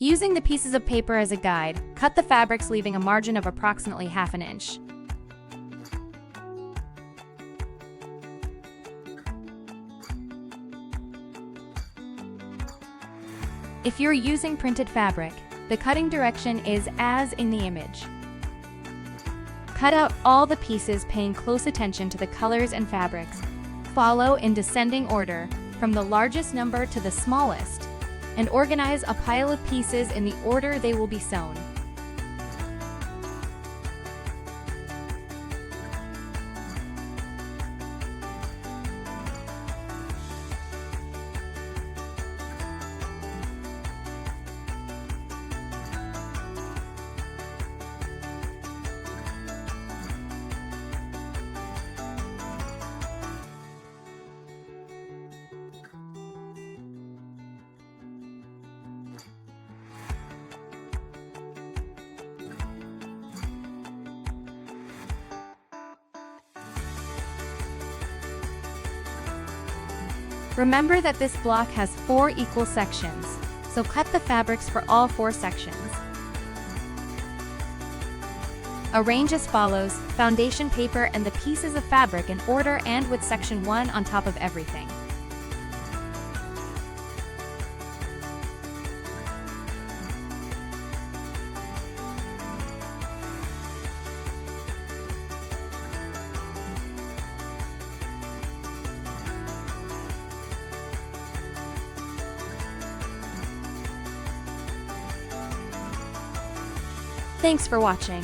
Using the pieces of paper as a guide, cut the fabrics leaving a margin of approximately ½ inch. If you're using printed fabric, the cutting direction is as in the image. Cut out all the pieces, paying close attention to the colors and fabrics. Follow in descending order, from the largest number to the smallest, and organize a pile of pieces in the order they will be sewn. Remember that this block has 4 equal sections, so cut the fabrics for all 4 sections. Arrange as follows: foundation paper and the pieces of fabric in order and with section 1 on top of everything. Thanks for watching.